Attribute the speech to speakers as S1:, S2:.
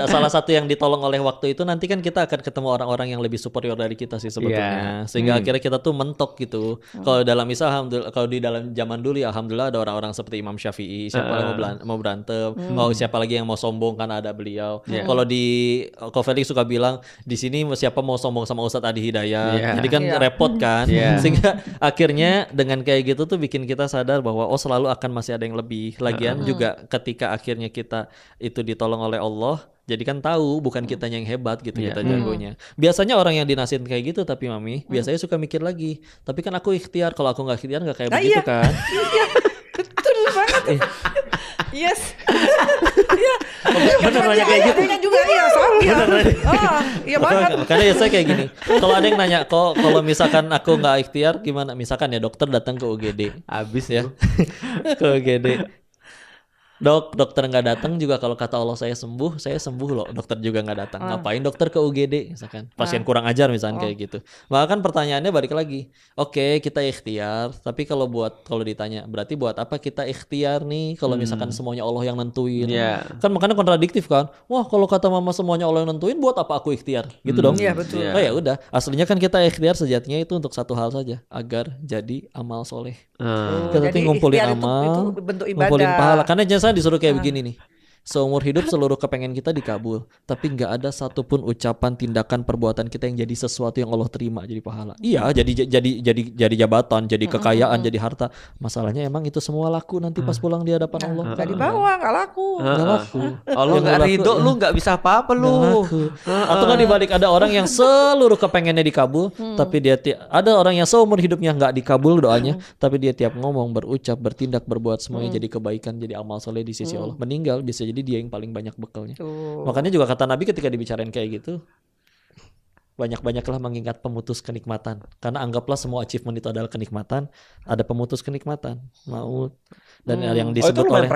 S1: Salah satu yang ditolong oleh waktu itu nanti kan kita akan ketemu orang-orang yang lebih superior dari kita sih sebetulnya. Sehingga akhirnya kita tuh mentok gitu. Kalau dalam misal alhamdulillah, kalau di dalam zaman dulu ya alhamdulillah ada orang-orang seperti Imam Syafi'i, siapa yang mau berantem, siapa lagi yang mau sombong kan ada beliau. Kalau di Ko Felix suka bilang di sini siapa mau sombong sama Ustadz Adi Hidayat. Jadi kan repot kan. Sehingga akhirnya dengan kayak gitu tuh bikin kita sadar bahwa selalu akan masih ada yang lebih. Lagian juga ketika akhirnya kita itu ditolong oleh Allah, jadi kan tahu bukan kitanya yang hebat gitu, kita jagonya. Biasanya orang yang dinasihatin kayak gitu tapi Mami biasanya suka mikir lagi. Tapi kan aku ikhtiar, kalau aku nggak ikhtiar nggak kayak begitu kan.
S2: Iya, betul banget. Yes. Iya.
S1: Bener nanya kayak gitu.
S2: Juga iya sama. Iya banget.
S1: Makanya ya saya kayak gini. Kalau ada yang nanya kok kalau misalkan aku nggak ikhtiar gimana? Misalkan ya dokter datang ke UGD.
S3: Habis
S1: Ya. Ke UGD. Dokter nggak datang juga kalau kata Allah saya sembuh loh. Dokter juga nggak datang. Ngapain dokter ke UGD misalkan? Pasien kurang ajar misalkan kayak gitu. Maka kan pertanyaannya balik lagi. Oke, kita ikhtiar, tapi kalau ditanya, berarti buat apa kita ikhtiar nih kalau misalkan semuanya Allah yang nentuin? Kan makanya kontradiktif kan? Wah, kalau kata mama semuanya Allah yang nentuin, buat apa aku ikhtiar? Gitu dong.
S2: Iya, betul.
S1: Oh ya udah, aslinya kan kita ikhtiar sejatinya itu untuk satu hal saja, agar jadi amal soleh. Kita tuh ngumpulin amal,
S2: itu bentuk ibadah.
S1: ngumpulin pahala. Karena jangan disuruh kayak begini nih. Seumur hidup seluruh kepengen kita dikabul, tapi nggak ada satupun ucapan, tindakan, perbuatan kita yang jadi sesuatu yang Allah terima jadi pahala. Iya, jadi jabatan, jadi kekayaan, jadi harta. Masalahnya emang itu semua laku nanti pas pulang di hadapan Allah.
S2: Nggak dibawa, nggak laku.
S1: Nggak laku.
S3: Allah nggak ridho, lu nggak bisa apa-apa lu.
S1: Atau nggak dibalik ada orang yang seluruh kepengennya dikabul, tapi dia ada orang yang seumur hidupnya nggak dikabul doanya, tapi dia tiap ngomong, berucap, bertindak, berbuat semuanya jadi kebaikan, jadi amal soleh di sisi Allah. Meninggal bisa jadi dia yang paling banyak bekalnya. Makanya juga kata Nabi ketika dibicarain kayak gitu, banyak-banyaklah mengingat pemutus kenikmatan. Karena anggaplah semua achievement itu adalah kenikmatan, ada pemutus kenikmatan, maut. Dan yang disebut oleh